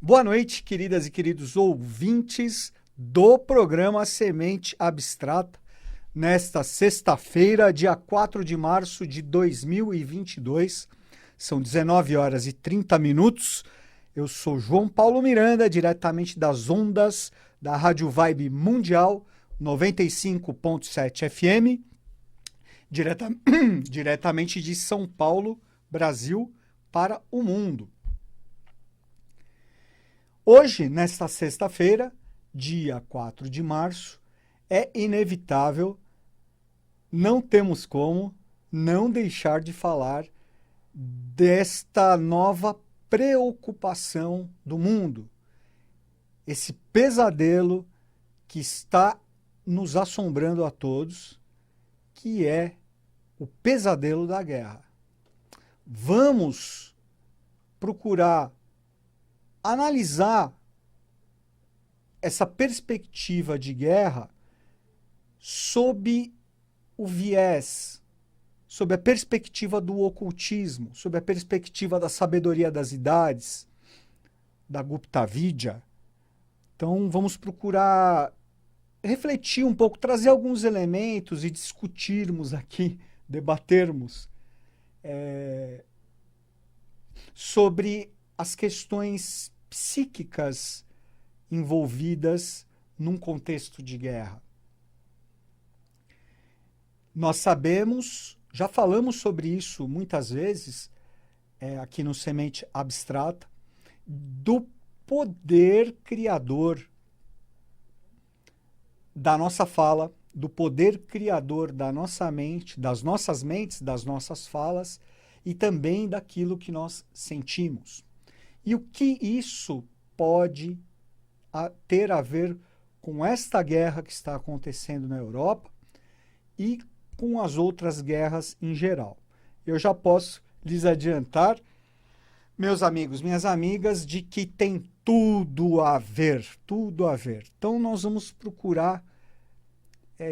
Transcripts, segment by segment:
Boa noite, queridas e queridos ouvintes do programa Semente Abstrata, nesta sexta-feira, dia 4 de março de 2022. São 19 horas e 30 minutos. Eu sou João Paulo Miranda, diretamente das ondas da Rádio Vibe Mundial 95.7 FM, diretamente de São Paulo, Brasil, para o mundo. Hoje, nesta sexta-feira, dia 4 de março, é inevitável, não temos como não deixar de falar desta nova preocupação do mundo. Esse pesadelo que está nos assombrando a todos, que é o pesadelo da guerra. Vamos procurar analisar essa perspectiva de guerra sob o viés, sob a perspectiva do ocultismo, sob a perspectiva da sabedoria das idades, da Gupta Vidya. Então vamos procurar refletir um pouco, trazer alguns elementos e discutirmos aqui, debatermos sobre as questões psíquicas envolvidas num contexto de guerra. Nós sabemos, já falamos sobre isso muitas vezes, aqui no Semente Abstrata, do poder criador da nossa fala, do poder criador da nossa mente, das nossas mentes, das nossas falas e também daquilo que nós sentimos. E o que isso pode ter a ver com esta guerra que está acontecendo na Europa e com as outras guerras em geral? Eu já posso lhes adiantar, meus amigos, minhas amigas, de que tem tudo a ver, tudo a ver. Então nós vamos procurar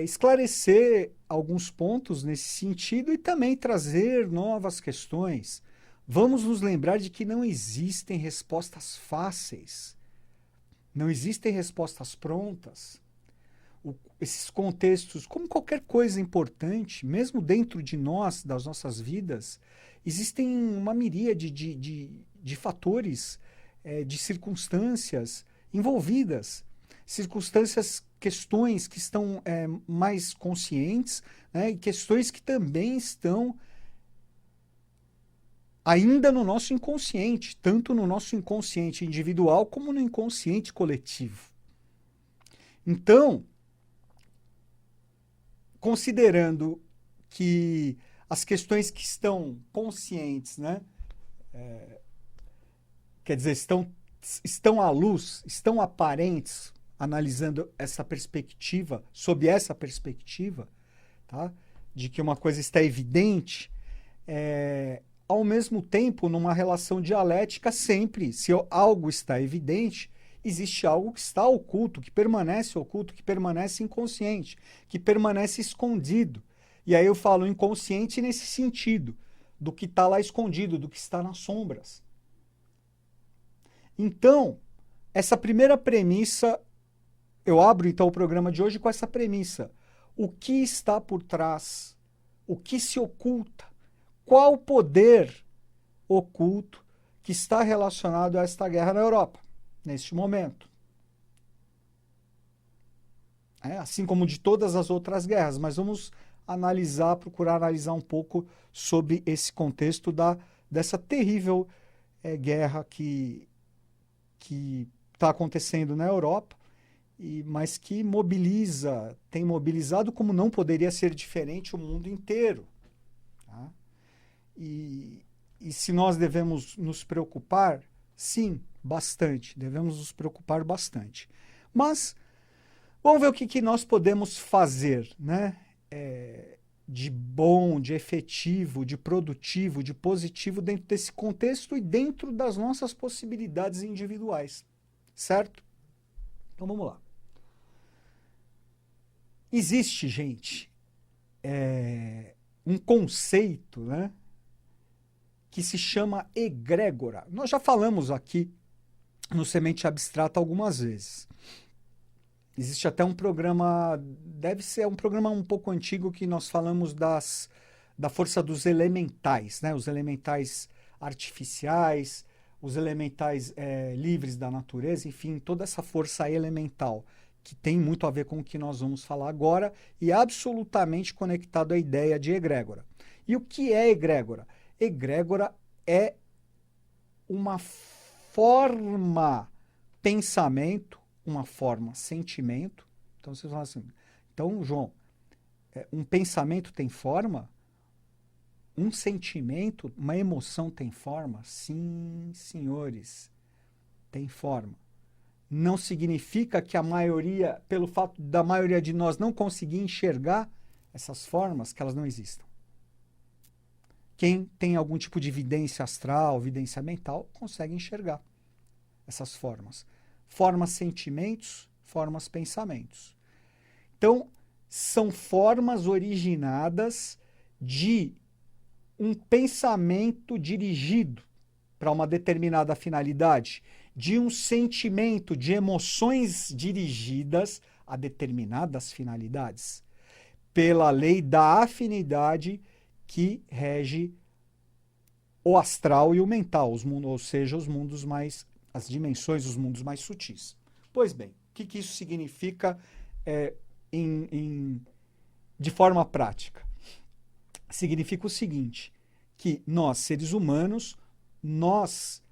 esclarecer alguns pontos nesse sentido e também trazer novas questões. Vamos nos lembrar de que não existem respostas fáceis, não existem respostas prontas. Esses contextos, como qualquer coisa importante, mesmo dentro de nós, das nossas vidas, existem uma miríade de fatores, de circunstâncias envolvidas, circunstâncias, questões que estão mais conscientes, né, e questões que também estão ainda no nosso inconsciente, tanto no nosso inconsciente individual como no inconsciente coletivo. Então, considerando que as questões que estão conscientes, né, quer dizer, estão à luz, estão aparentes, analisando essa perspectiva, sob essa perspectiva, tá, de que uma coisa está evidente, ao mesmo tempo, numa relação dialética, sempre, se algo está evidente, existe algo que está oculto, que permanece inconsciente, que permanece escondido. E aí eu falo inconsciente nesse sentido, do que está lá escondido, do que está nas sombras. Então, essa primeira premissa, eu abro então o programa de hoje com essa premissa. O que está por trás? O que se oculta? Qual o poder oculto que está relacionado a esta guerra na Europa, neste momento? Assim como de todas as outras guerras, mas vamos procurar analisar um pouco sobre esse contexto dessa terrível guerra que está acontecendo na Europa, mas que tem mobilizado, como não poderia ser diferente, o mundo inteiro. Tá? E se nós devemos nos preocupar, sim, bastante, devemos nos preocupar bastante. Mas vamos ver o que nós podemos fazer, né? De bom, de efetivo, de produtivo, de positivo dentro desse contexto e dentro das nossas possibilidades individuais, certo? Então vamos lá. Existe, gente, um conceito, né, que se chama egrégora. Nós já falamos aqui no Semente Abstrata algumas vezes. Existe até um programa, deve ser um programa um pouco antigo, que nós falamos da força dos elementais, né? Os elementais artificiais, os elementais livres da natureza, enfim, toda essa força elemental, que tem muito a ver com o que nós vamos falar agora e absolutamente conectado à ideia de egrégora. E o que é egrégora? Egrégora é uma forma pensamento, uma forma sentimento. Então vocês falam assim, então, João, um pensamento tem forma? Um sentimento, uma emoção tem forma? Sim, senhores, tem forma. Não significa que a maioria, pelo fato da maioria de nós não conseguir enxergar essas formas, que elas não existam. Quem tem algum tipo de evidência astral, evidência mental, consegue enxergar essas formas. Formas sentimentos, formas pensamentos. Então, são formas originadas de um pensamento dirigido para uma determinada finalidade, de um sentimento, de emoções dirigidas a determinadas finalidades, pela lei da afinidade que rege o astral e o mental, ou seja, os mundos mais, as dimensões, os mundos mais sutis. Pois bem, o que isso significa de forma prática? Significa o seguinte, que nós, seres humanos, nós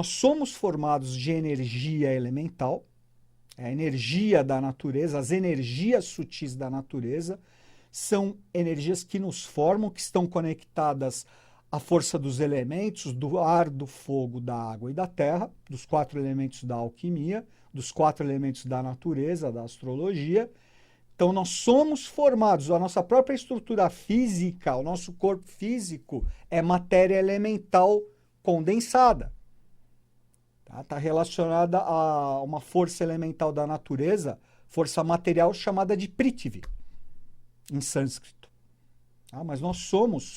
somos formados de energia elemental, a energia da natureza, as energias sutis da natureza, são energias que nos formam, que estão conectadas à força dos elementos, do ar, do fogo, da água e da terra, dos 4 elementos da alquimia, dos 4 elementos da natureza, da astrologia. Então, nós somos formados, a nossa própria estrutura física, o nosso corpo físico é matéria elemental condensada. Está relacionada a uma força elemental da natureza, força material chamada de Prithvi, em sânscrito. Mas nós somos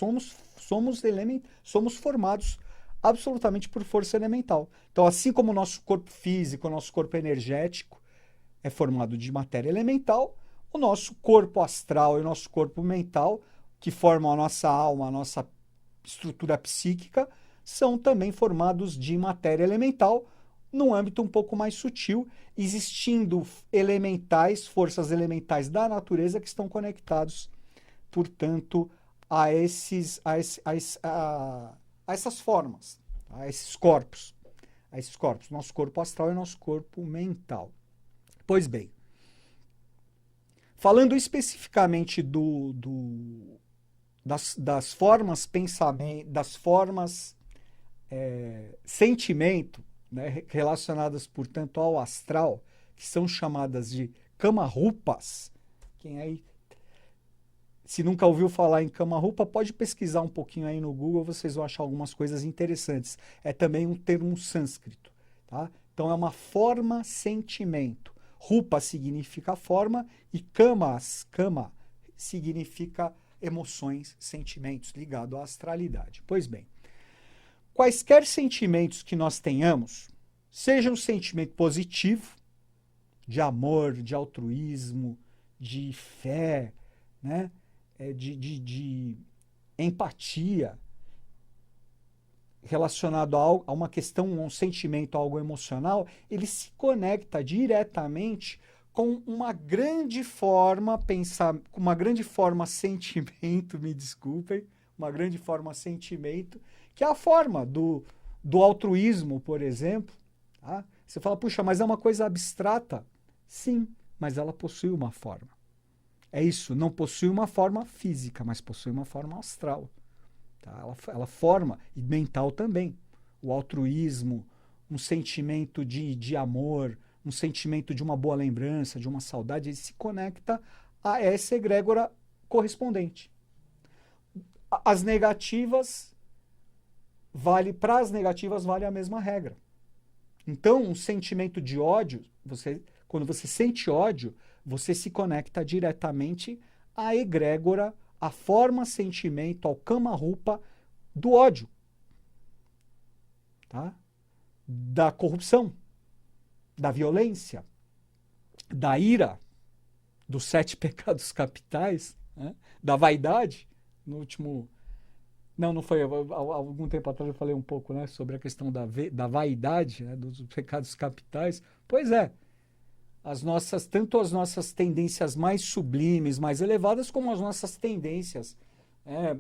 formados absolutamente por força elemental. Então, assim como o nosso corpo físico, o nosso corpo energético é formado de matéria elemental, o nosso corpo astral e o nosso corpo mental, que formam a nossa alma, a nossa estrutura psíquica, são também formados de matéria elemental, num âmbito um pouco mais sutil, existindo elementais, forças elementais da natureza que estão conectados, portanto, a essas formas, a esses corpos, nosso corpo astral e nosso corpo mental. Pois bem, falando especificamente das formas pensamento, das formas sentimento, né, relacionadas, portanto, ao astral, que são chamadas de Kama-rupas. Quem aí, se nunca ouviu falar em Kama-rupa, pode pesquisar um pouquinho aí no Google, vocês vão achar algumas coisas interessantes. É também um termo sânscrito, tá? Então, é uma forma sentimento. Rupa significa forma e kama significa emoções, sentimentos, ligado à astralidade. Pois bem, quaisquer sentimentos que nós tenhamos, seja um sentimento positivo, de amor, de altruísmo, de fé, né? De empatia, relacionado a uma questão, um sentimento, algo emocional, ele se conecta diretamente com uma grande forma sentimento, me desculpem, uma grande forma sentimento, que é a forma do altruísmo, por exemplo. Tá? Você fala, puxa, mas é uma coisa abstrata. Sim, mas ela possui uma forma. É isso, não possui uma forma física, mas possui uma forma astral. Tá? Ela forma, e mental também. O altruísmo, um sentimento de amor, um sentimento de uma boa lembrança, de uma saudade, ele se conecta a essa egrégora correspondente. As negativas, para as negativas vale a mesma regra. Então, um sentimento de ódio, quando você sente ódio, você se conecta diretamente à egrégora, à forma sentimento, ao Kama-rupa do ódio. Tá? da corrupção, da violência, da ira, dos 7 pecados capitais, né? Da vaidade. No último... Não foi. Há algum tempo atrás eu falei um pouco, né, sobre a questão da vaidade, né, dos pecados capitais. Pois é, tanto as nossas tendências mais sublimes, mais elevadas, como as nossas tendências,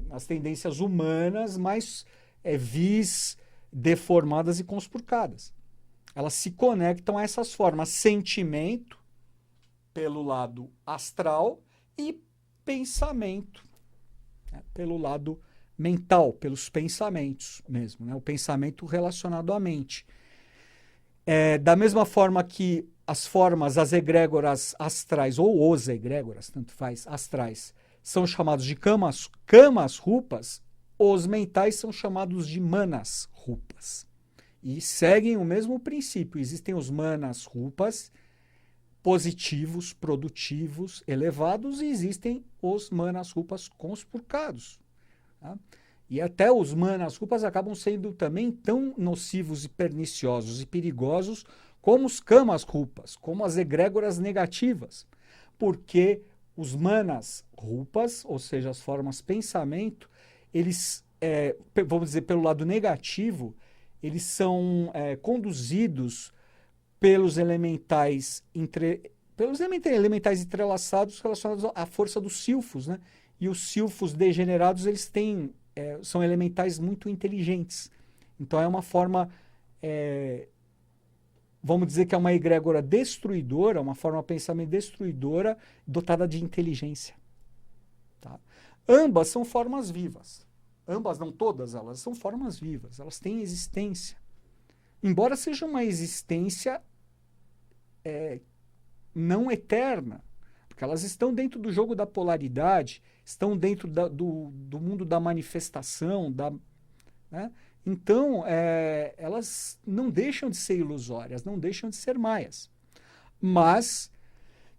as tendências humanas mais vis, deformadas e conspurcadas. Elas se conectam a essas formas. Sentimento, pelo lado astral, e pensamento, né, pelo lado mental, pelos pensamentos mesmo, né? O pensamento relacionado à mente. Da mesma forma que as formas, as egrégoras astrais, ou os egrégoras, tanto faz, astrais, são chamados de kamas rupas, os mentais são chamados de manas rupas. E seguem o mesmo princípio. Existem os manas rupas positivos, produtivos, elevados, e existem os manas rupas conspurcados. Tá? E até os manas rupas acabam sendo também tão nocivos e perniciosos e perigosos como os kamas rupas, como as egrégoras negativas, porque os manas rupas, ou seja, as formas pensamento, eles, vamos dizer, pelo lado negativo, eles são conduzidos pelos elementais entrelaçados relacionados à força dos silfos, né? E os silfos degenerados, eles são elementais muito inteligentes. Então é uma forma, vamos dizer que é uma egrégora destruidora, uma forma de pensamento destruidora, dotada de inteligência. Tá? Ambas são formas vivas. Ambas, não todas elas, são formas vivas. Elas têm existência. Embora seja uma existência não eterna, porque elas estão dentro do jogo da polaridade, estão dentro do mundo da manifestação, né? Então, elas não deixam de ser ilusórias, não deixam de ser maias. Mas,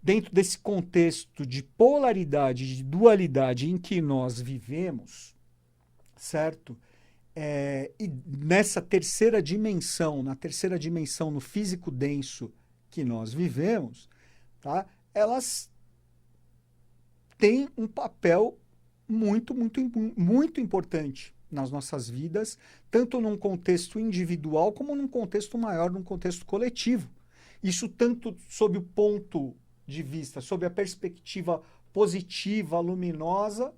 dentro desse contexto de polaridade, de dualidade em que nós vivemos, certo? E nessa terceira dimensão, no físico denso que nós vivemos, tá? Elas têm um papel muito, muito, muito importante nas nossas vidas, tanto num contexto individual como num contexto maior, num contexto coletivo. Isso tanto sob o ponto de vista, sob a perspectiva positiva, luminosa,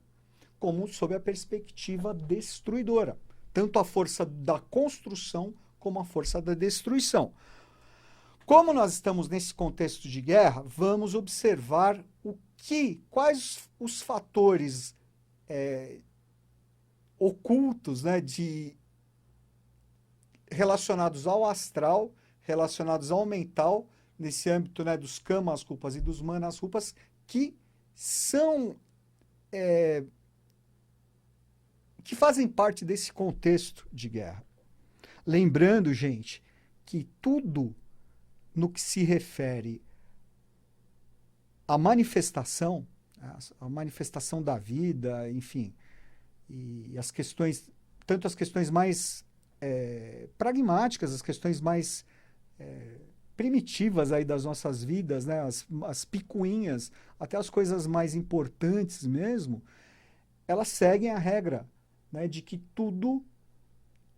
como sob a perspectiva destruidora. Tanto a força da construção como a força da destruição. Como nós estamos nesse contexto de guerra, vamos observar quais os fatores ocultos, né, relacionados ao astral, relacionados ao mental, nesse âmbito, né, dos kamas rupas e dos manas rupas, que fazem parte desse contexto de guerra. Lembrando, gente, que tudo no que se refere à manifestação, a manifestação da vida, enfim, e as questões, tanto as questões mais pragmáticas, as questões mais primitivas aí das nossas vidas, né, as picuinhas, até as coisas mais importantes mesmo, elas seguem a regra, né, de que tudo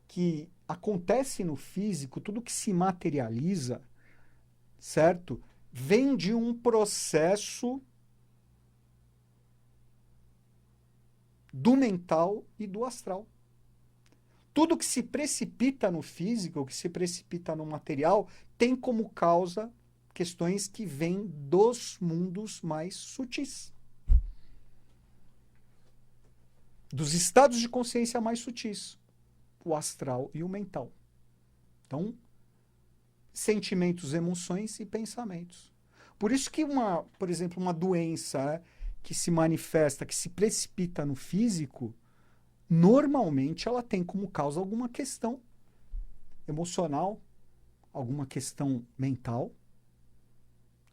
que acontece no físico, tudo que se materializa, certo? Vem de um processo do mental e do astral. Tudo que se precipita no físico, que se precipita no material, tem como causa questões que vêm dos mundos mais sutis. Dos estados de consciência mais sutis. O astral e o mental. Então, sentimentos, emoções e pensamentos. Por isso que, por exemplo, uma doença, né, que se manifesta, que se precipita no físico, normalmente ela tem como causa alguma questão emocional, alguma questão mental.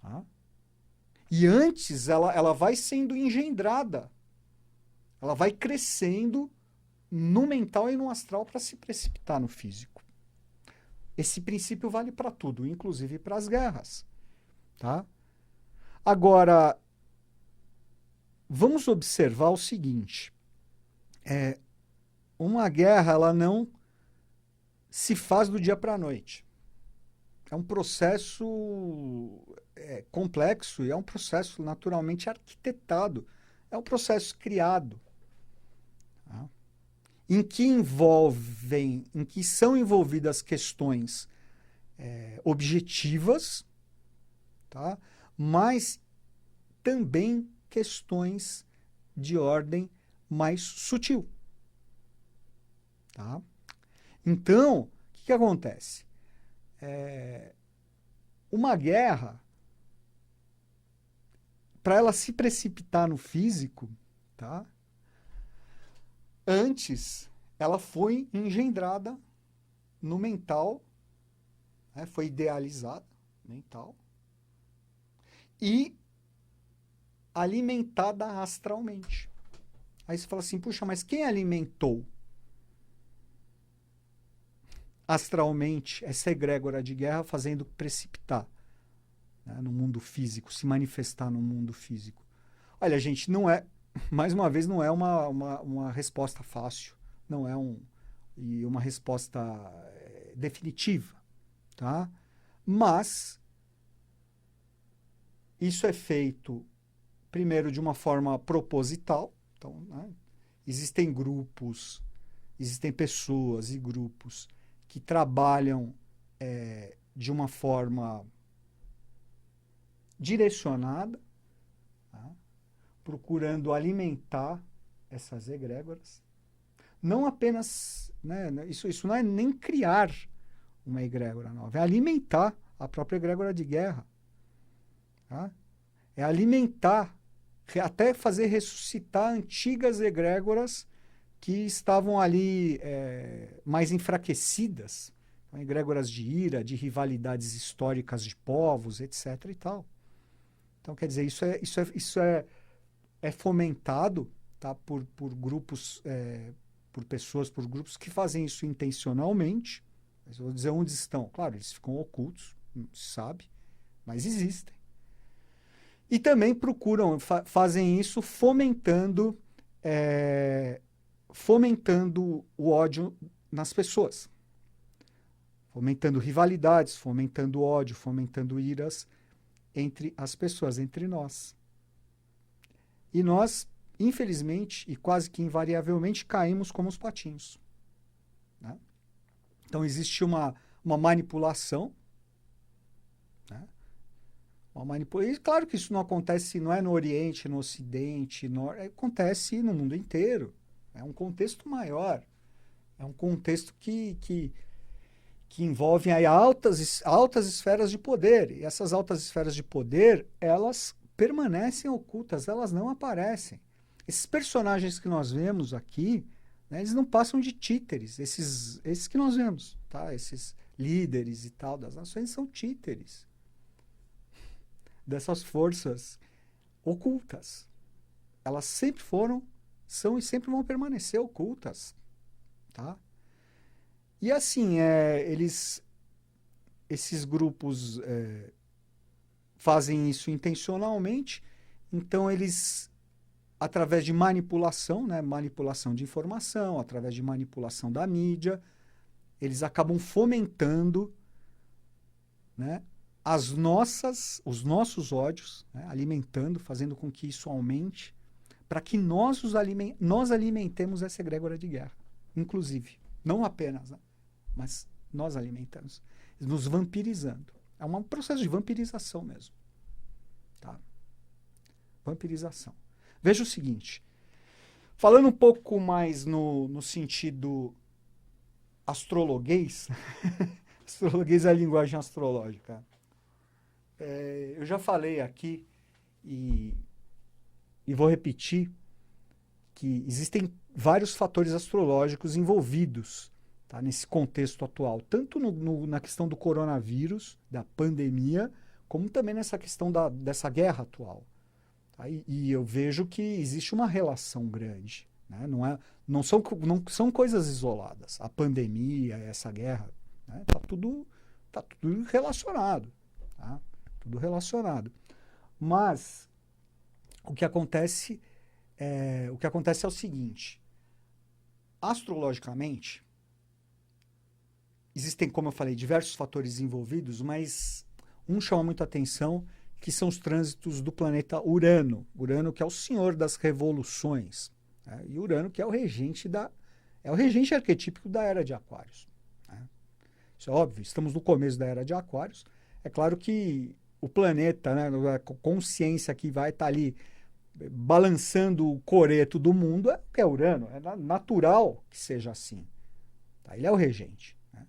Tá? E antes ela vai sendo engendrada, ela vai crescendo no mental e no astral para se precipitar no físico. Esse princípio vale para tudo, inclusive para as guerras. Tá? Agora, vamos observar o seguinte. Uma guerra, ela não se faz do dia para a noite. É um processo complexo e é um processo naturalmente arquitetado. É um processo criado. Tá? Em que são envolvidas questões objetivas, tá? Mas também questões de ordem mais sutil. Tá? Então, o que acontece? Uma guerra, para ela se precipitar no físico, tá? Antes ela foi engendrada no mental, né? Foi idealizada mental e alimentada astralmente. Aí você fala assim, puxa, mas quem alimentou astralmente essa egrégora de guerra fazendo precipitar, né, no mundo físico, se manifestar no mundo físico? Olha, gente, não é, mais uma vez, não é uma resposta fácil, não é uma resposta definitiva, tá? Mas isso é feito, primeiro, de uma forma proposital. Então, né, existem grupos, existem pessoas e grupos que trabalham de uma forma direcionada, tá? Procurando alimentar essas egrégoras. Não apenas, né, isso não é nem criar uma egrégora nova, é alimentar a própria egrégora de guerra. Tá? É alimentar, até fazer ressuscitar antigas egrégoras que estavam ali mais enfraquecidas, egrégoras de ira, de rivalidades históricas de povos, etc. e tal. Então, quer dizer, isso é fomentado, tá, por grupos, por pessoas, por grupos que fazem isso intencionalmente. Mas eu vou dizer onde estão. Claro, eles ficam ocultos, não se sabe, mas existem. E também procuram, fazem isso fomentando o ódio nas pessoas. Fomentando rivalidades, fomentando ódio, fomentando iras entre as pessoas, entre nós. E nós, infelizmente, e quase que invariavelmente, caímos como os patinhos. Né? Então, existe uma manipulação. Né? E claro que isso não acontece, não é no Oriente, no Ocidente, acontece no mundo inteiro. É um contexto maior. É um contexto que envolve aí altas esferas de poder. E essas altas esferas de poder, elas permanecem ocultas, elas não aparecem. Esses personagens que nós vemos aqui, né, eles não passam de títeres. Esses que nós vemos, tá? Esses líderes e tal das nações são títeres dessas forças ocultas. Elas sempre foram, são e sempre vão permanecer ocultas. Tá? E assim, esses grupos fazem isso intencionalmente, então eles, através de manipulação, né, manipulação de informação, através de manipulação da mídia, eles acabam fomentando, né, os nossos ódios, né, alimentando, fazendo com que isso aumente, para que nós alimentemos essa egrégora de guerra, inclusive. Não apenas, né, mas nós alimentamos, nos vampirizando. É um processo de vampirização mesmo. Tá? Vampirização. Veja o seguinte, falando um pouco mais no sentido astrologuês, astrologuês é a linguagem astrológica. Eu já falei aqui e vou repetir que existem vários fatores astrológicos envolvidos, tá, nesse contexto atual, tanto na questão do coronavírus, da pandemia, como também nessa questão dessa guerra atual. Tá? E eu vejo que existe uma relação grande. Né? Não são coisas isoladas. A pandemia, essa guerra, né? Tá tudo Está tudo relacionado. Tá? Tudo relacionado. Mas o que acontece é o seguinte. Astrologicamente, existem, como eu falei, diversos fatores envolvidos, mas um chama muito a atenção, que são os trânsitos do planeta Urano. Urano, que é o senhor das revoluções, né? E Urano, que é o regente arquetípico da Era de Aquários, né? Isso é óbvio, estamos no começo da Era de Aquários. É claro que o planeta, né, a consciência que vai estar ali balançando o coreto do mundo é Urano. É natural que seja assim. Tá? Ele é o regente, né?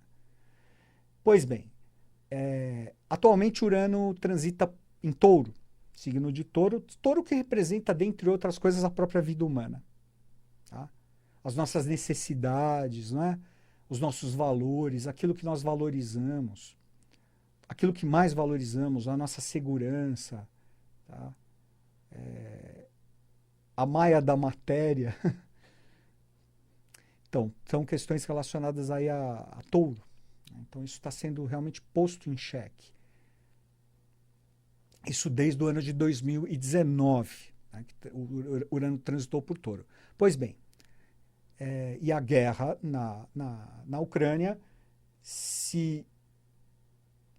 Pois bem, atualmente Urano transita em Touro, signo de Touro. Touro que representa, dentre outras coisas, a própria vida humana. Tá? As nossas necessidades, né? Os nossos valores, aquilo que nós valorizamos, aquilo que mais valorizamos, a nossa segurança, tá? A maia da matéria. Então, são questões relacionadas aí a Touro. Então, isso está sendo realmente posto em xeque. Isso desde o ano de 2019, né, que o Urano transitou por Touro. Pois bem, e a guerra na Ucrânia se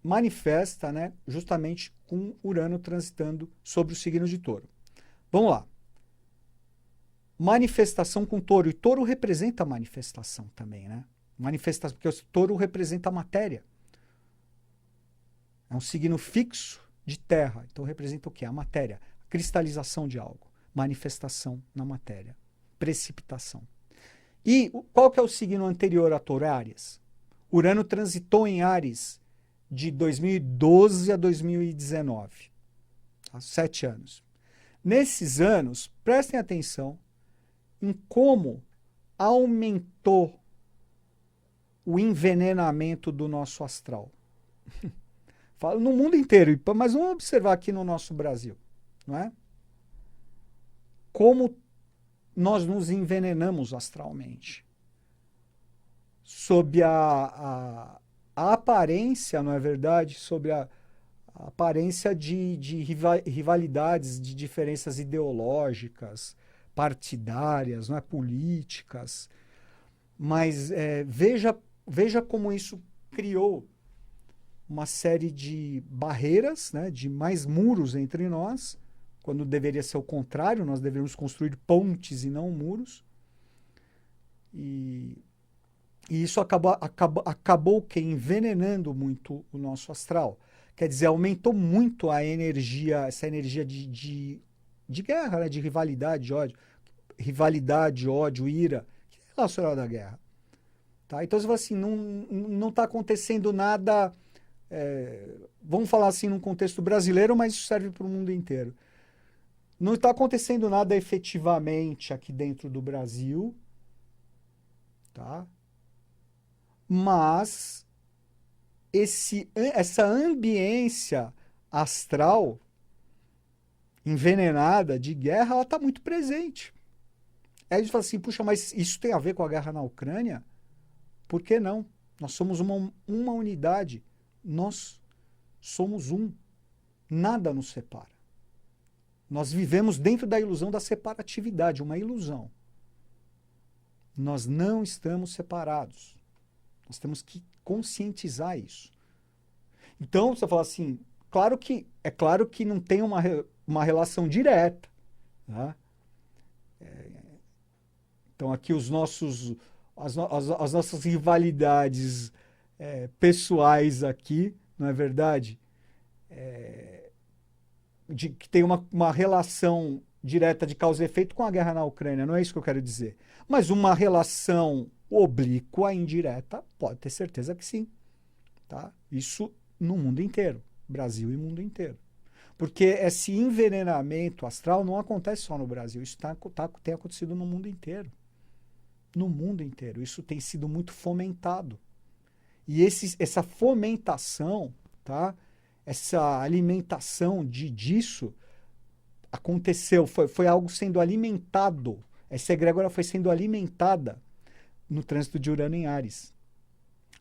manifesta, né, justamente com Urano transitando sobre o signo de Touro. Vamos lá. Manifestação com Touro. E Touro representa a manifestação também, né? Manifestação, porque o Touro representa a matéria. É um signo fixo de terra. Então representa o quê? A matéria. A cristalização de algo. Manifestação na matéria. Precipitação. E qual que é o signo anterior a Touro? É Áries. Urano transitou em Áries de 2012 a 2019. Há 7 anos. Nesses anos, prestem atenção em como aumentou o envenenamento do nosso astral. Falo no mundo inteiro, mas vamos observar aqui no nosso Brasil, não é? Como nós nos envenenamos astralmente. Sob a aparência, não é verdade? Sob a aparência de rivalidades, de diferenças ideológicas, partidárias, não é? Políticas. Mas veja como isso criou uma série de barreiras, né, de mais muros entre nós, quando deveria ser o contrário, nós deveríamos construir pontes e não muros. E isso acabou que envenenando muito o nosso astral. Quer dizer, aumentou muito a energia, essa energia de guerra, né, de rivalidade, ódio. Rivalidade, ódio, ira, que é relacionado à guerra. Tá? Então, você fala assim, não está acontecendo nada, vamos falar assim num contexto brasileiro, mas isso serve para o mundo inteiro. Não está acontecendo nada efetivamente aqui dentro do Brasil, tá? Mas essa ambiência astral envenenada de guerra, ela está muito presente. Aí a gente fala assim, puxa, mas isso tem a ver com a guerra na Ucrânia? Por que não? Nós somos uma unidade. Nós somos um. Nada nos separa. Nós vivemos dentro da ilusão da separatividade, uma ilusão. Nós não estamos separados. Nós temos que conscientizar isso. Então, você fala assim, é claro que não tem uma relação direta. Tá? Então, aqui as nossas rivalidades pessoais aqui, não é verdade? Que tem uma relação direta de causa e efeito com a guerra na Ucrânia, não é isso que eu quero dizer. Mas uma relação oblíqua, indireta, pode ter certeza que sim. Tá? Isso no mundo inteiro, Brasil e mundo inteiro. Porque esse envenenamento astral não acontece só no Brasil, isso tem acontecido no mundo inteiro. No mundo inteiro. Isso tem sido muito fomentado. E essa fomentação, tá? Essa alimentação disso aconteceu, foi algo sendo alimentado. Essa egrégora foi sendo alimentada no trânsito de Urano em Áries.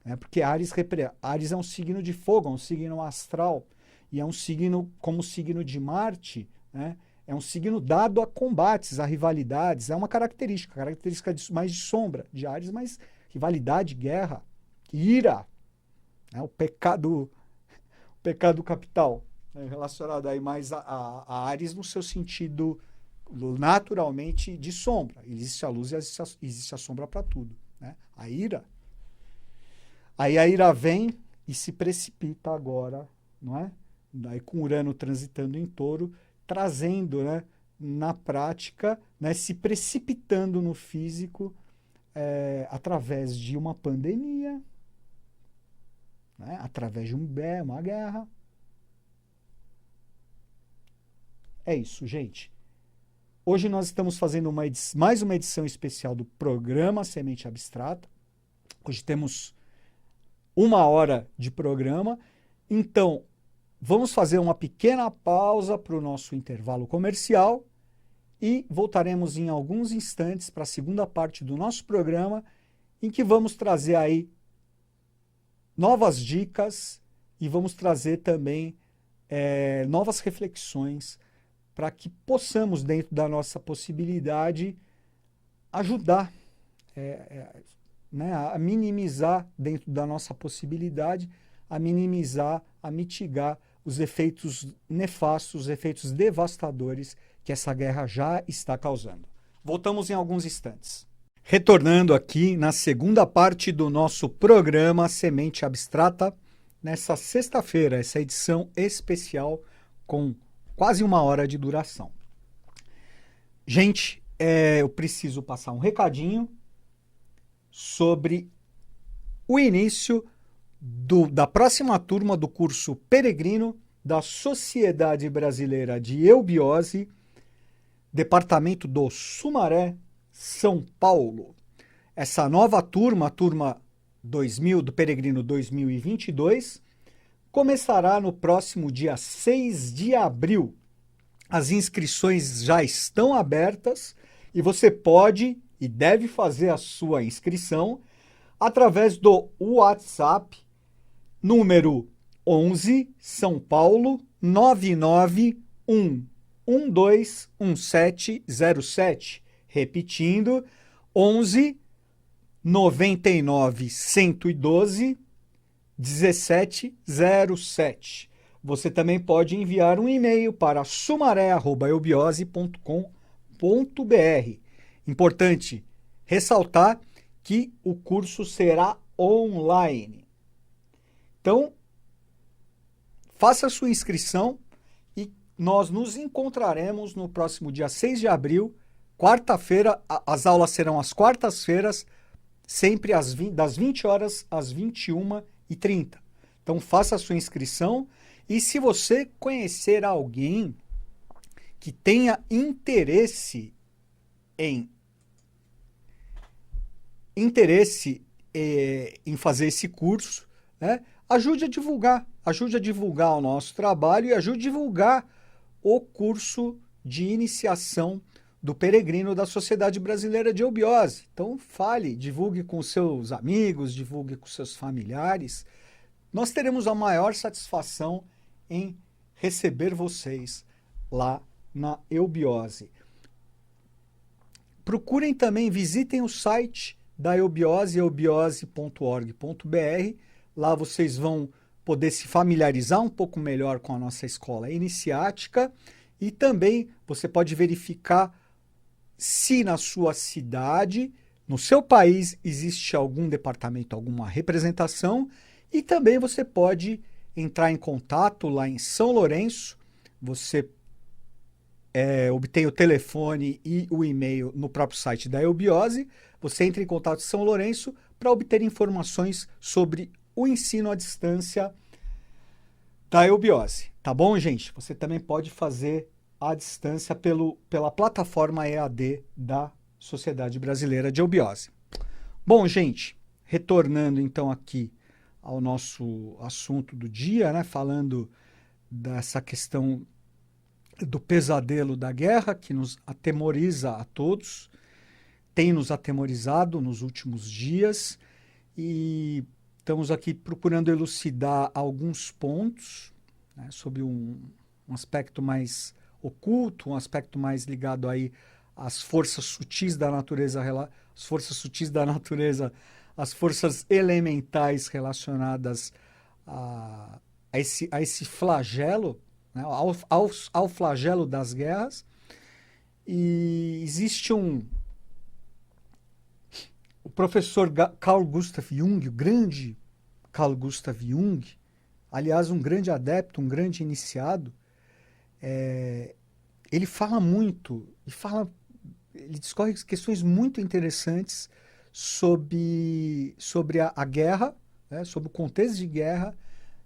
né? Porque Áries é um signo de fogo, é um signo astral, e é um signo, como o signo de Marte, né? É um signo dado a combates, a rivalidades, é uma característica mais de sombra de Áries, mas rivalidade, guerra, ira, né? O pecado capital, né? Relacionado aí mais a Áries no seu sentido naturalmente de sombra. Existe a luz e existe a sombra para tudo, né? A ira. Aí a ira vem e se precipita agora, não é? Daí com Urano transitando em Touro, trazendo, né, na prática, né, se precipitando no físico através de uma pandemia, né, através de uma guerra. É isso, gente. Hoje nós estamos fazendo mais uma edição especial do programa Semente Abstrata. Hoje temos 1 hora de programa. Então, vamos fazer uma pequena pausa para o nosso intervalo comercial e voltaremos em alguns instantes para a segunda parte do nosso programa, em que vamos trazer aí novas dicas e vamos trazer também novas reflexões para que possamos, dentro da nossa possibilidade, ajudar né, a minimizar, dentro da nossa possibilidade, a minimizar, a mitigar os efeitos nefastos, os efeitos devastadores que essa guerra já está causando. Voltamos em alguns instantes. Retornando aqui na segunda parte do nosso programa Semente Abstrata, nessa sexta-feira, essa edição especial com quase 1 hora de duração. Gente, eu preciso passar um recadinho sobre o início da próxima turma do curso Peregrino da Sociedade Brasileira de Eubiose, Departamento do Sumaré, São Paulo. Essa nova turma, a turma 2000 do Peregrino 2022, começará no próximo dia 6 de abril. As inscrições já estão abertas e você pode e deve fazer a sua inscrição através do WhatsApp, número 11 São Paulo 991121707. Repetindo, 11 99 112 1707. Você também pode enviar um e-mail para sumaré@eubiose.com.br. Importante ressaltar que o curso será online. Então, faça a sua inscrição e nós nos encontraremos no próximo dia 6 de abril, quarta-feira. As aulas serão às quartas-feiras, sempre das 20 horas às 21h30. Então, faça a sua inscrição e se você conhecer alguém que tenha interesse em fazer esse curso, né? Ajude a divulgar o nosso trabalho e ajude a divulgar o curso de iniciação do Peregrino da Sociedade Brasileira de Eubiose. Então divulgue com seus amigos, divulgue com seus familiares. Nós teremos a maior satisfação em receber vocês lá na Eubiose. Procurem também, visitem o site da Eubiose, eubiose.org.br. Lá vocês vão poder se familiarizar um pouco melhor com a nossa escola iniciática e também você pode verificar se na sua cidade, no seu país, existe algum departamento, alguma representação, e também você pode entrar em contato lá em São Lourenço. Você obtém o telefone e o e-mail no próprio site da Eubiose. Você entra em contato em São Lourenço para obter informações sobre o ensino à distância da Eubiose. Tá bom, gente? Você também pode fazer à distância pela plataforma EAD da Sociedade Brasileira de Eubiose. Bom, gente, retornando então aqui ao nosso assunto do dia, né, falando dessa questão do pesadelo da guerra que nos atemoriza a todos, tem nos atemorizado nos últimos dias, e Estamos aqui procurando elucidar alguns pontos, né, sobre um aspecto mais oculto, um aspecto mais ligado aí às forças sutis da natureza, as forças elementais relacionadas a esse flagelo, né, ao flagelo das guerras. E existe o professor Carl Gustav Jung, o grande Carl Gustav Jung, aliás, um grande adepto, um grande iniciado, ele fala muito, ele discorre questões muito interessantes sobre a guerra, né, sobre o contexto de guerra,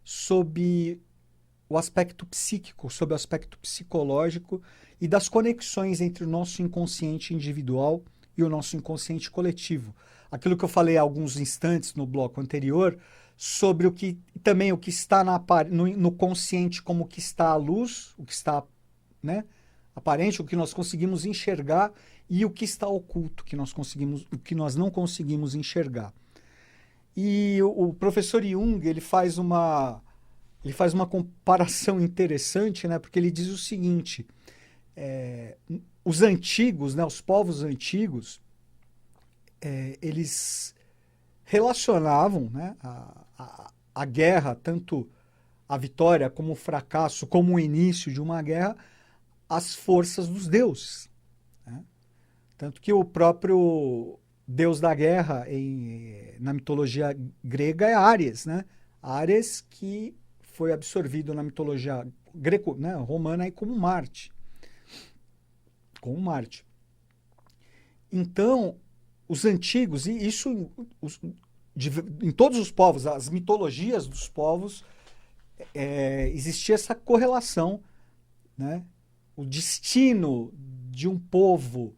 sobre o aspecto psíquico, sobre o aspecto psicológico e das conexões entre o nosso inconsciente individual e o nosso inconsciente coletivo. Aquilo que eu falei há alguns instantes no bloco anterior, sobre o que está no consciente, como o que está à luz, o que está, né, aparente, o que nós conseguimos enxergar, e o que está oculto, o que nós não conseguimos enxergar. E o professor Jung, ele faz uma comparação interessante, né, porque ele diz o seguinte: os antigos, né, os povos antigos, eles relacionavam, né, a guerra, tanto a vitória como o fracasso, como o início de uma guerra, às forças dos deuses, né? Tanto que o próprio deus da guerra na mitologia grega é Áries, né? Áries, que foi absorvido na mitologia né, romana aí como Marte. Então, os antigos, e isso em todos os povos, as mitologias dos povos, existia essa correlação, né? O destino de um povo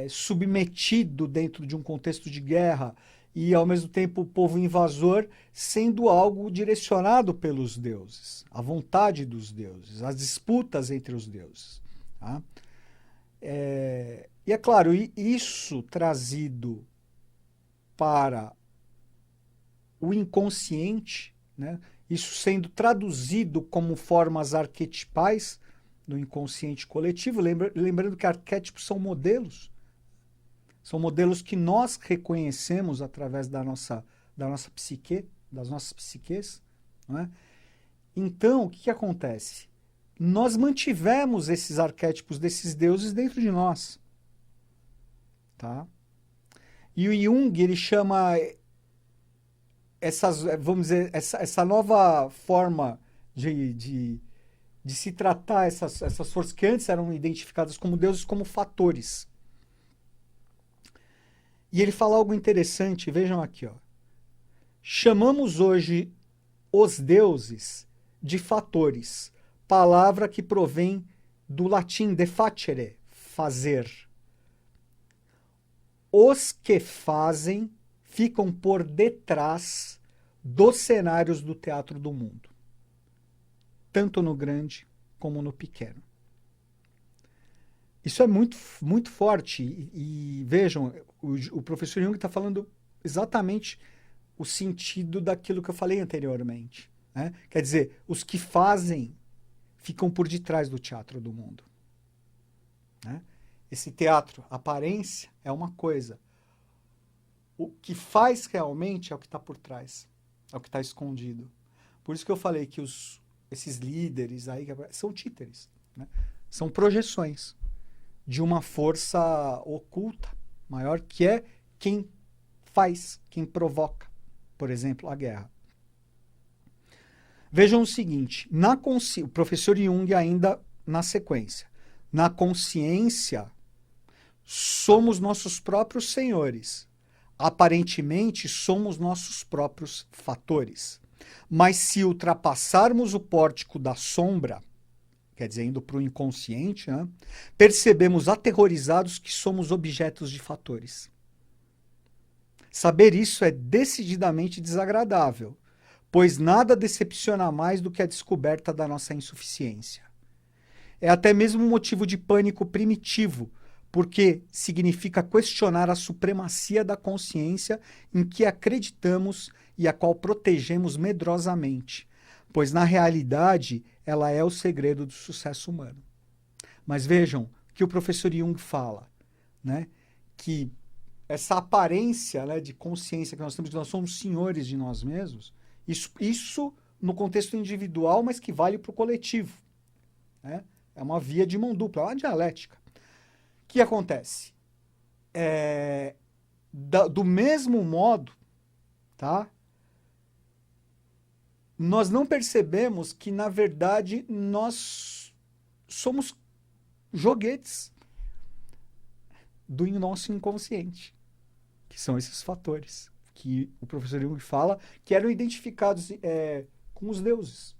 submetido dentro de um contexto de guerra e, ao mesmo tempo, o povo invasor sendo algo direcionado pelos deuses, a vontade dos deuses, as disputas entre os deuses. Tá? E é claro, isso trazido para o inconsciente, né? Isso sendo traduzido como formas arquetipais do inconsciente coletivo, lembrando que arquétipos são modelos que nós reconhecemos através da nossa psique, das nossas psiques, não é? Então, o que acontece? Nós mantivemos esses arquétipos desses deuses dentro de nós, tá? E o Jung, ele chama vamos dizer, essa nova forma de se tratar essas forças que antes eram identificadas como deuses, como fatores. E ele fala algo interessante, vejam aqui, ó. Chamamos hoje os deuses de fatores, palavra que provém do latim defacere, fazer. Os que fazem ficam por detrás dos cenários do teatro do mundo, tanto no grande como no pequeno. Isso é muito, muito forte. E vejam, o professor Jung está falando exatamente o sentido daquilo que eu falei anteriormente, né? Quer dizer, os que fazem ficam por detrás do teatro do mundo, né? Esse teatro, a aparência é uma coisa. O que faz realmente é o que está por trás, é o que está escondido. Por isso que eu falei que esses líderes aí são títeres, né? São projeções de uma força oculta maior, que é quem faz, quem provoca, por exemplo, a guerra. Vejam o seguinte, o professor Jung ainda na sequência, na consciência, somos nossos próprios senhores. Aparentemente, somos nossos próprios fatores. Mas se ultrapassarmos o pórtico da sombra, quer dizer, indo para o inconsciente, né, percebemos aterrorizados que somos objetos de fatores. Saber isso é decididamente desagradável, pois nada decepciona mais do que a descoberta da nossa insuficiência. É até mesmo um motivo de pânico primitivo, porque significa questionar a supremacia da consciência em que acreditamos e a qual protegemos medrosamente, pois na realidade ela é o segredo do sucesso humano. Mas vejam que o professor Jung fala, né, que essa aparência, né, de consciência que nós temos, que nós somos senhores de nós mesmos, isso no contexto individual, mas que vale para o coletivo. Né? É uma via de mão dupla, é uma dialética. O que acontece? Do mesmo modo, tá? Nós não percebemos que, na verdade, nós somos joguetes do nosso inconsciente, que são esses fatores que o professor Jung fala que eram identificados com os deuses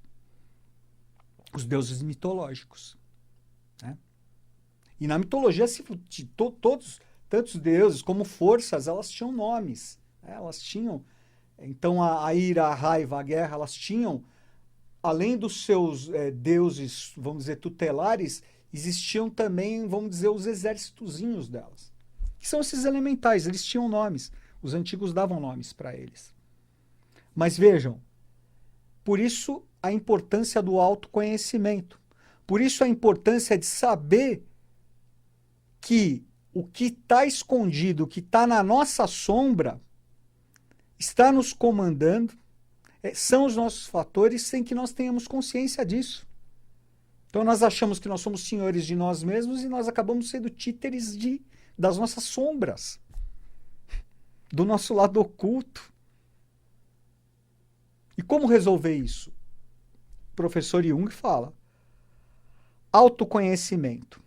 mitológicos. Né? E na mitologia, todos, tantos deuses como forças, elas tinham nomes. Né? Elas tinham... Então, a ira, a raiva, a guerra, elas tinham, além dos seus deuses, vamos dizer, tutelares, existiam também, vamos dizer, os exércitozinhos delas. Que são esses elementais, eles tinham nomes. Os antigos davam nomes para eles. Mas vejam, por isso a importância do autoconhecimento. Por isso a importância de saber que o que está escondido, o que está na nossa sombra, está nos comandando, são os nossos fatores sem que nós tenhamos consciência disso. Então nós achamos que nós somos senhores de nós mesmos e nós acabamos sendo títeres das nossas sombras, do nosso lado oculto. E como resolver isso? O professor Jung fala: autoconhecimento.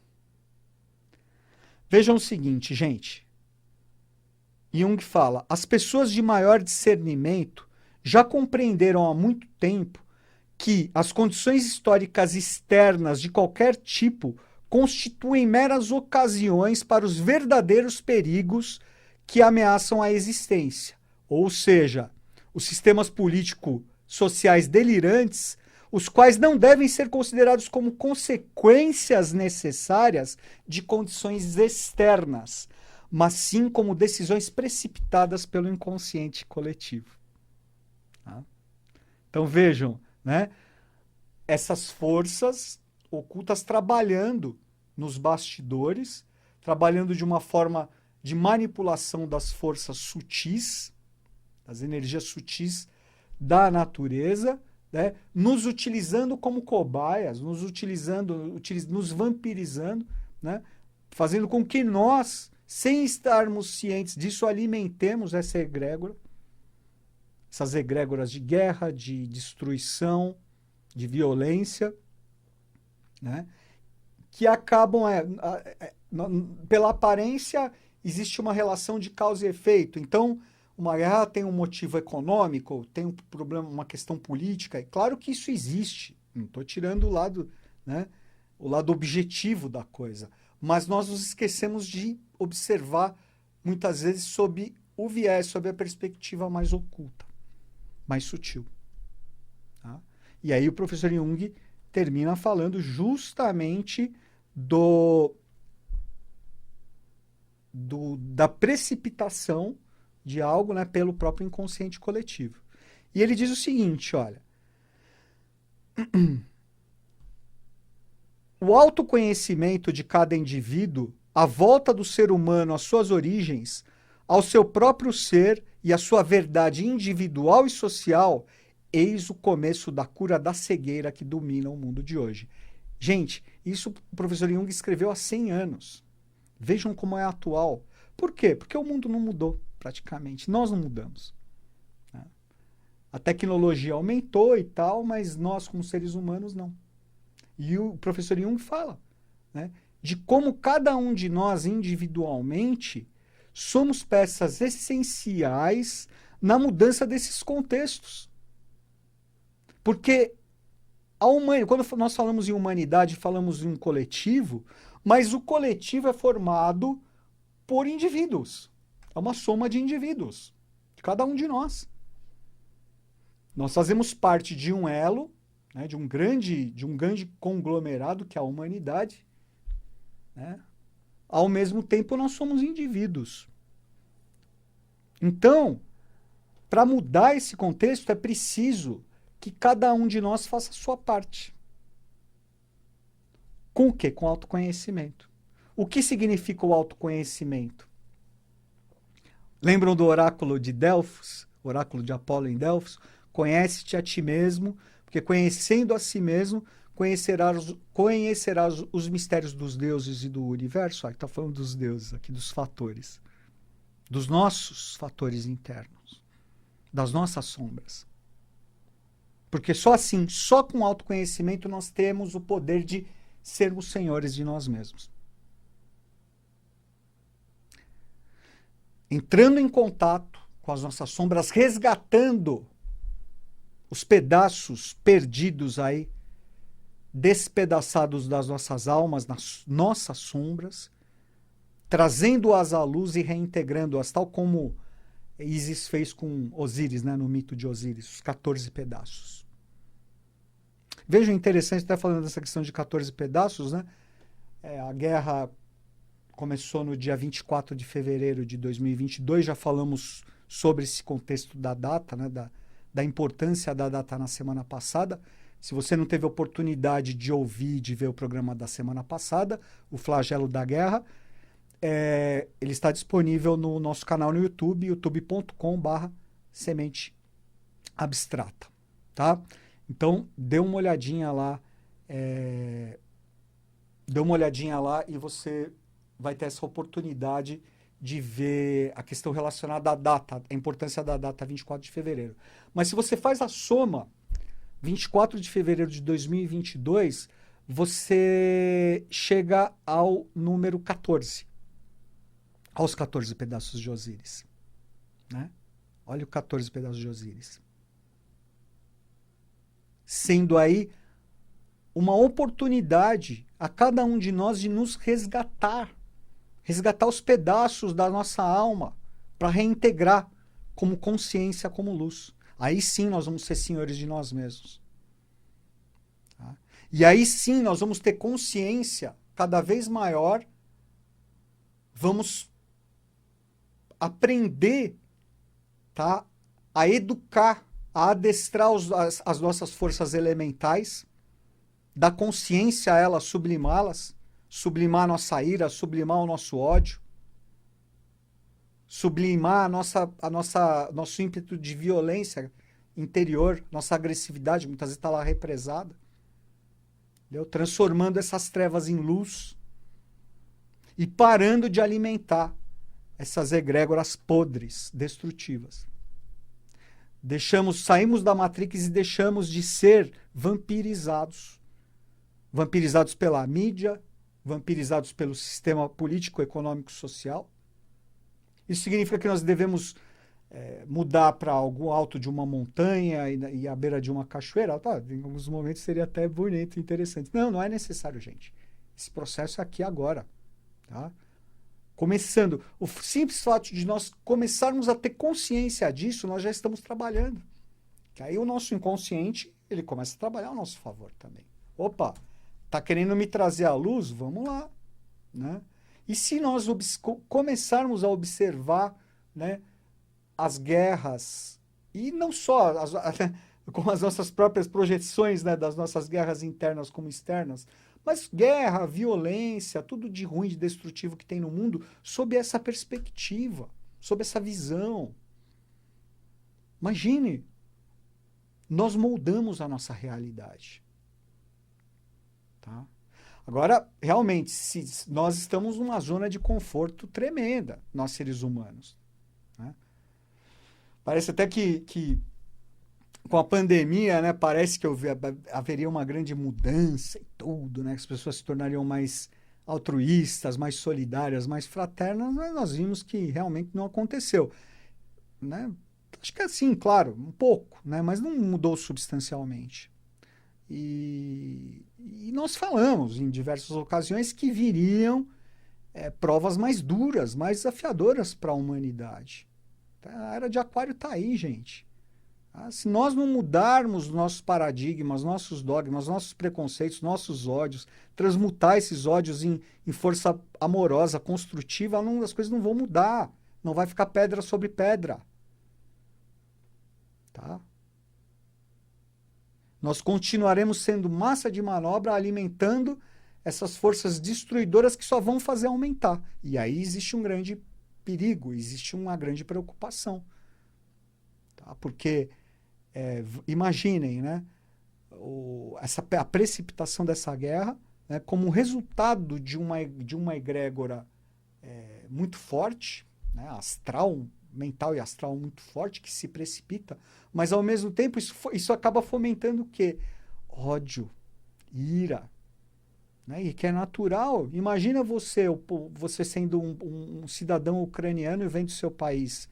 Vejam o seguinte, gente. Jung fala: as pessoas de maior discernimento já compreenderam há muito tempo que as condições históricas externas de qualquer tipo constituem meras ocasiões para os verdadeiros perigos que ameaçam a existência. Ou seja, os sistemas político-sociais delirantes, os quais não devem ser considerados como consequências necessárias de condições externas, mas sim como decisões precipitadas pelo inconsciente coletivo. Tá? Então vejam, né? Essas forças ocultas trabalhando nos bastidores, trabalhando de uma forma de manipulação das forças sutis, das energias sutis da natureza, né? Nos utilizando como cobaias, nos vampirizando, né? Fazendo com que nós, sem estarmos cientes disso, alimentemos essa egrégora, essas egrégoras de guerra, de destruição, de violência, né? Que acabam, pela aparência, existe uma relação de causa e efeito. Então, uma guerra tem um motivo econômico, tem um problema, uma questão política. É claro que isso existe. Não estou tirando o lado, né, o lado objetivo da coisa. Mas nós nos esquecemos de observar, muitas vezes, sob o viés, sob a perspectiva mais oculta, mais sutil. Tá? E aí o professor Jung termina falando justamente da precipitação de algo, né, pelo próprio inconsciente coletivo. E ele diz o seguinte, olha: o autoconhecimento de cada indivíduo, a volta do ser humano às suas origens, ao seu próprio ser e à sua verdade individual e social, eis o começo da cura da cegueira que domina o mundo de hoje. Gente, isso o professor Jung escreveu há 100 anos. Vejam como é atual. Por quê? Porque o mundo não mudou, praticamente. Nós não mudamos. Né? A tecnologia aumentou e tal, mas nós, como seres humanos, não. E o professor Jung fala, né, de como cada um de nós, individualmente, somos peças essenciais na mudança desses contextos. Porque quando nós falamos em humanidade, falamos em um coletivo, mas o coletivo é formado por indivíduos. É uma soma de indivíduos, de cada um de nós. Nós fazemos parte de um elo, né, de um grande conglomerado que é a humanidade, né? ao mesmo tempo nós somos indivíduos. Então, para mudar esse contexto, é preciso que cada um de nós faça a sua parte. Com o quê? Com autoconhecimento. O que significa o autoconhecimento? Lembram do oráculo de Delfos? Oráculo de Apolo em Delfos? Conhece-te a ti mesmo, porque conhecendo a si mesmo, conhecerás os mistérios dos deuses e do universo. Está falando dos deuses aqui, dos fatores. Dos nossos fatores internos. Das nossas sombras. Porque só assim, só com autoconhecimento, nós temos o poder de sermos senhores de nós mesmos. Entrando em contato com as nossas sombras, resgatando os pedaços perdidos aí, despedaçados das nossas almas, nas nossas sombras, trazendo-as à luz e reintegrando-as, tal como Ísis fez com Osíris, né, no mito de Osíris, os 14 pedaços. Vejam, interessante, estar falando dessa questão de 14 pedaços, né? A guerra começou no dia 24 de fevereiro de 2022, já falamos sobre esse contexto da data, né, da importância da data na semana passada. Se você não teve oportunidade de ouvir, de ver o programa da semana passada, o Flagelo da Guerra, ele está disponível no nosso canal no YouTube, youtube.com/semente abstrata, tá? Então, dê uma olhadinha lá, e você vai ter essa oportunidade de ver a questão relacionada à data, a importância da data 24 de fevereiro. Mas se você faz a soma, 24 de fevereiro de 2022, você chega ao número 14, aos 14 pedaços de Osíris, né? Olha os 14 pedaços de Osíris. Sendo aí uma oportunidade a cada um de nós de nos resgatar os pedaços da nossa alma para reintegrar como consciência, como luz. Aí sim nós vamos ser senhores de nós mesmos. Tá? E aí sim nós vamos ter consciência cada vez maior, vamos aprender, tá, a educar, a adestrar as nossas forças elementais, da consciência a elas, sublimá-las, sublimar a nossa ira, sublimar o nosso ódio, sublimar nosso ímpeto de violência interior, nossa agressividade, muitas vezes está lá represada, entendeu? Transformando essas trevas em luz e parando de alimentar essas egrégoras podres, destrutivas. Saímos da Matrix e deixamos de ser vampirizados. Vampirizados pela mídia, vampirizados pelo sistema político, econômico, social. Isso significa que nós devemos mudar para algo alto de uma montanha e à beira de uma cachoeira. Tá, em alguns momentos seria até bonito e interessante. Não, não é necessário, gente. Esse processo é aqui agora. Tá? Começando. O simples fato de nós começarmos a ter consciência disso, nós já estamos trabalhando. Que aí o nosso inconsciente, ele começa a trabalhar a nosso favor também. Opa, tá querendo me trazer à luz? Vamos lá. Né? E se nós começarmos a observar, né, as guerras, e não só com as nossas próprias projeções, né, das nossas guerras internas como externas, mas guerra, violência, tudo de ruim, de destrutivo que tem no mundo, sob essa perspectiva, sob essa visão. Imagine, nós moldamos a nossa realidade. Tá? Agora, realmente, nós estamos numa zona de conforto tremenda, nós seres humanos. Né? Parece até que com a pandemia, né, parece que haveria uma grande mudança e tudo, né, que as pessoas se tornariam mais altruístas, mais solidárias, mais fraternas, mas nós vimos que realmente não aconteceu. Né? Acho que assim, claro, um pouco, né, mas não mudou substancialmente. E nós falamos em diversas ocasiões que viriam provas mais duras, mais desafiadoras para a humanidade. A era de Aquário está aí, gente. Tá? Se nós não mudarmos nossos paradigmas, nossos dogmas, nossos preconceitos, nossos ódios, transmutar esses ódios em força amorosa, construtiva, não, as coisas não vão mudar. Não vai ficar pedra sobre pedra. Tá? Nós continuaremos sendo massa de manobra, alimentando essas forças destruidoras que só vão fazer aumentar. E aí existe um grande perigo, existe uma grande preocupação. Tá? Porque, imaginem, né, a precipitação dessa guerra, né, como resultado de uma egrégora muito forte, né, astral, mental e astral muito forte, que se precipita, mas ao mesmo tempo isso acaba fomentando o quê? Ódio, ira, né? E que é natural. Imagina você sendo um cidadão ucraniano e vendo seu país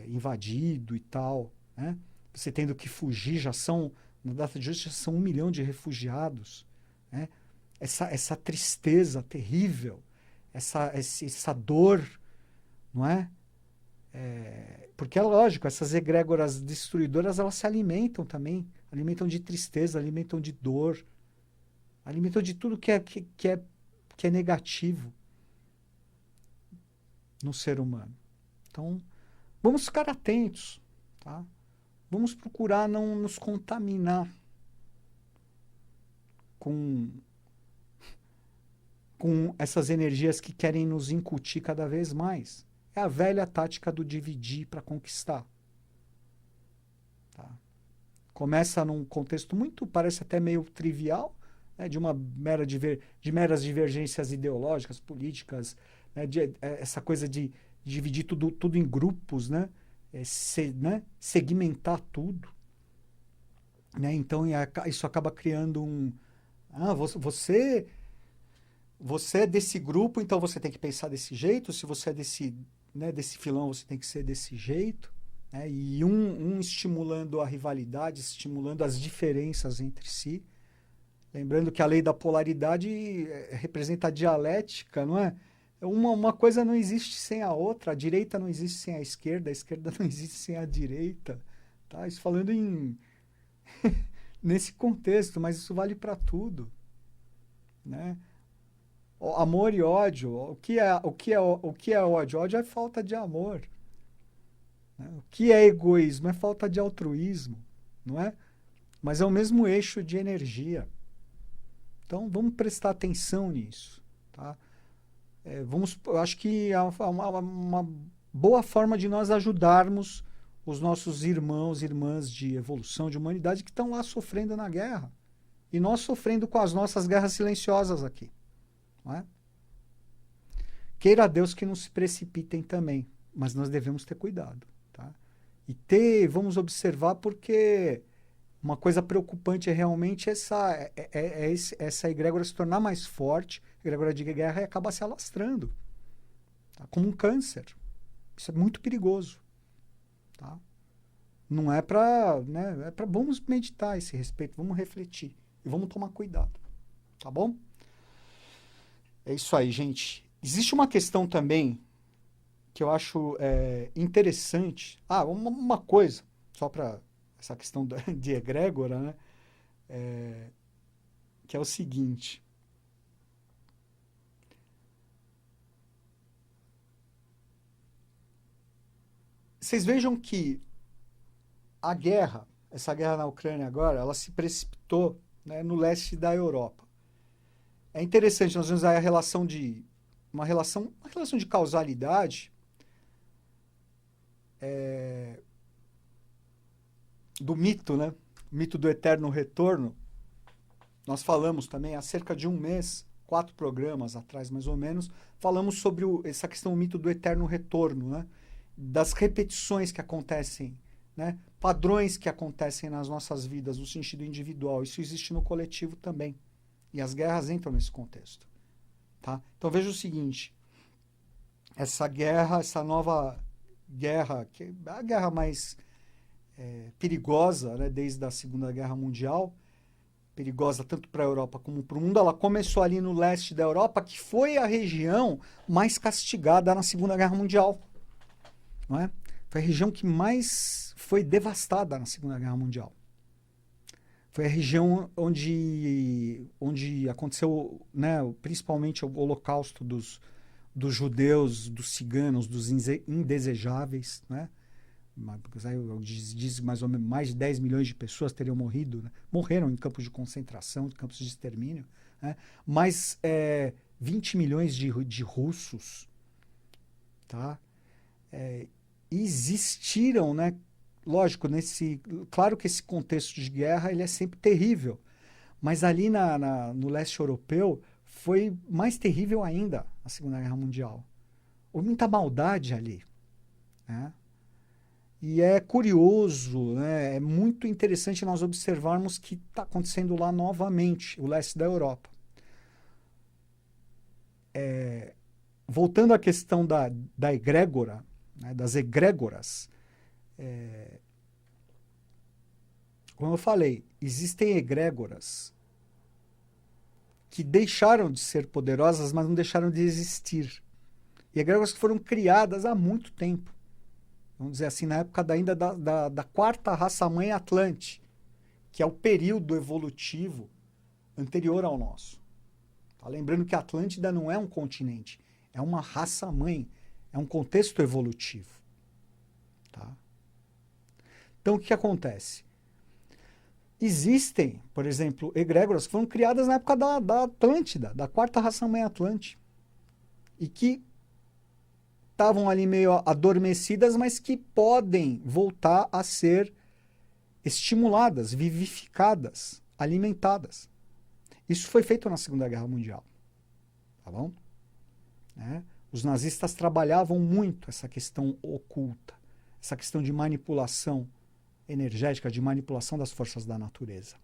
invadido e tal, né? Você tendo que fugir, na data de hoje, já são 1 milhão de refugiados, né? Essa tristeza terrível, essa dor, não é? Porque é lógico, essas egrégoras destruidoras, elas se alimentam também, alimentam de tristeza, alimentam de dor, alimentam de tudo que é negativo no ser humano. Então, vamos ficar atentos, tá? Vamos procurar não nos contaminar com essas energias que querem nos incutir cada vez mais. É a velha tática do dividir para conquistar. Tá? Começa num contexto parece até meio trivial, né, de meras divergências ideológicas, políticas, né, essa coisa de dividir tudo em grupos, né, segmentar tudo. Né? Então isso acaba criando você é desse grupo, então você tem que pensar desse jeito. Se você é desse filão, você tem que ser desse jeito. Né? E um estimulando a rivalidade, estimulando as diferenças entre si. Lembrando que a lei da polaridade representa a dialética, não é? Uma coisa não existe sem a outra. A direita não existe sem a esquerda não existe sem a direita. Tá? Isso falando nesse contexto, mas isso vale para tudo. Né? Amor e ódio. O que é ódio? Ódio é falta de amor. Né? O que é egoísmo? É falta de altruísmo, não é? Mas é o mesmo eixo de energia. Então, vamos prestar atenção nisso. Tá? Eu acho que é uma boa forma de nós ajudarmos os nossos irmãos e irmãs de evolução, de humanidade, que estão lá sofrendo na guerra. E nós sofrendo com as nossas guerras silenciosas aqui. Não é? Queira Deus que não se precipitem também, mas nós devemos ter cuidado. Tá? Vamos observar, porque uma coisa preocupante é realmente essa egrégora se tornar mais forte, a egrégora de guerra, e acabar se alastrando. Tá? Como um câncer. Isso é muito perigoso. Tá? Não é para... Né, vamos meditar a esse respeito, vamos refletir e vamos tomar cuidado. Tá bom? É isso aí, gente. Existe uma questão também que eu acho interessante. Uma coisa, só para essa questão de egrégora, né? Que é o seguinte. Vocês vejam que essa guerra na Ucrânia agora, ela se precipitou, né, no leste da Europa. É interessante, nós vemos aí uma relação de causalidade do mito, né? O mito do eterno retorno. Nós falamos também há cerca de um mês, 4 programas atrás mais ou menos, falamos sobre essa questão do mito do eterno retorno, né? Das repetições que acontecem, né? Padrões que acontecem nas nossas vidas no sentido individual. Isso existe no coletivo também. E as guerras entram nesse contexto. Tá? Então veja o seguinte, essa nova guerra, que é a guerra mais perigosa, né, desde a Segunda Guerra Mundial, perigosa tanto para a Europa como para o mundo, ela começou ali no leste da Europa, que foi a região mais castigada na Segunda Guerra Mundial. Não é? Foi a região que mais foi devastada na Segunda Guerra Mundial. Foi a região onde aconteceu, né, principalmente o holocausto dos judeus, dos ciganos, dos indesejáveis, né? Diz mais ou menos mais de 10 milhões de pessoas teriam morrido, né? Morreram em campos de concentração, em campos de extermínio, né? Mas 20 milhões de russos, tá? Existiram, né? Lógico, claro que esse contexto de guerra ele é sempre terrível, mas ali no leste europeu foi mais terrível ainda a Segunda Guerra Mundial. Houve muita maldade ali, né? E é curioso, né? É muito interessante nós observarmos que está acontecendo lá novamente, o leste da Europa. Voltando à questão da egrégora, né? Das egrégoras, como eu falei, existem egrégoras que deixaram de ser poderosas, mas não deixaram de existir. E egrégoras que foram criadas há muito tempo. Vamos dizer assim, na época ainda da quarta raça-mãe Atlante, que é o período evolutivo anterior ao nosso. Tá? Lembrando que a Atlântida não é um continente, é uma raça-mãe, é um contexto evolutivo. Tá? Então, o que acontece? Existem, por exemplo, egrégoras que foram criadas na época da Atlântida, da quarta raça-mãe Atlante, e que estavam ali meio adormecidas, mas que podem voltar a ser estimuladas, vivificadas, alimentadas. Isso foi feito na Segunda Guerra Mundial. Tá bom? Né? Os nazistas trabalhavam muito essa questão oculta, essa questão de manipulação energética, de manipulação das forças da natureza.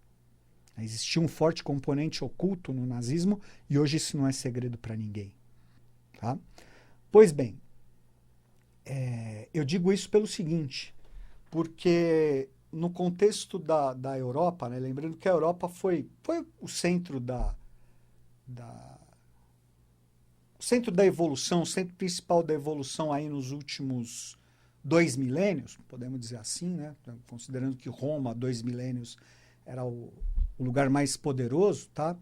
Existia um forte componente oculto no nazismo e hoje isso não é segredo para ninguém. Tá? Pois bem, eu digo isso pelo seguinte, porque no contexto da Europa, né, lembrando que a Europa foi o centro o centro da evolução, o centro principal da evolução aí nos últimos 2 milênios, podemos dizer assim, né, considerando que Roma, 2 milênios, era o lugar mais poderoso, tá?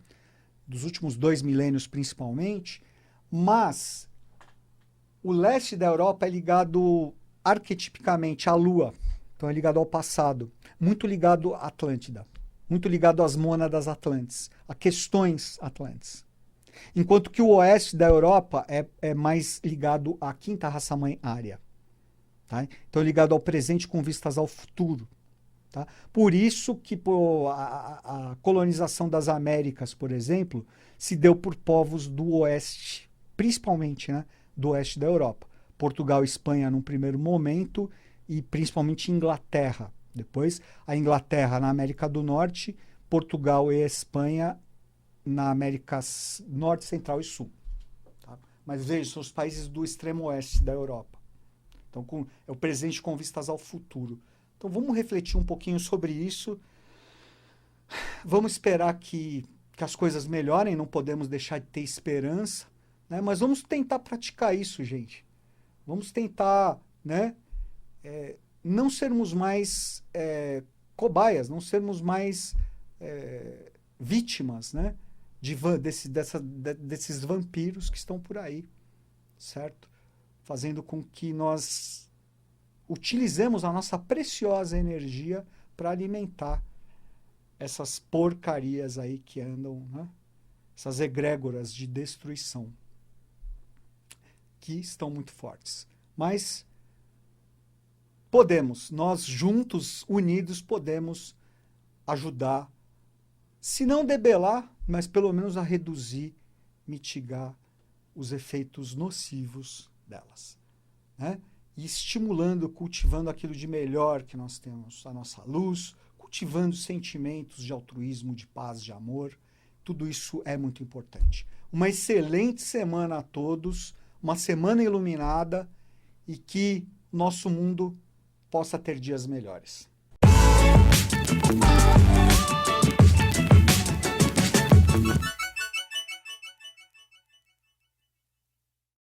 Dos últimos 2 milênios principalmente, mas o leste da Europa é ligado arquetipicamente à Lua, então é ligado ao passado, muito ligado à Atlântida, muito ligado às mônadas atlantes, a questões atlantes. Enquanto que o oeste da Europa é mais ligado à quinta raça-mãe área. Tá? Então é ligado ao presente com vistas ao futuro. Tá? Por isso que a colonização das Américas, por exemplo, se deu por povos do oeste, principalmente, né, do oeste da Europa. Portugal e Espanha num primeiro momento e principalmente Inglaterra. Depois a Inglaterra na América do Norte, Portugal e Espanha na América Norte, Central e Sul. Tá? Mas veja, são os países do extremo oeste da Europa. Então é o presente com vistas ao futuro. Então vamos refletir um pouquinho sobre isso. Vamos esperar que as coisas melhorem, não podemos deixar de ter esperança, né? Mas vamos tentar praticar isso, gente. Vamos tentar, né, não sermos mais cobaias, não sermos mais vítimas, né, desses vampiros que estão por aí, certo? Fazendo com que nós utilizemos a nossa preciosa energia para alimentar essas porcarias aí que andam, né? Essas egrégoras de destruição que estão muito fortes. Mas nós juntos, unidos, podemos ajudar, se não debelar, mas pelo menos a reduzir, mitigar os efeitos nocivos delas, né? E estimulando, cultivando aquilo de melhor que nós temos, a nossa luz, cultivando sentimentos de altruísmo, de paz, de amor. Tudo isso é muito importante. Uma excelente semana a todos, uma semana iluminada e que nosso mundo possa ter dias melhores.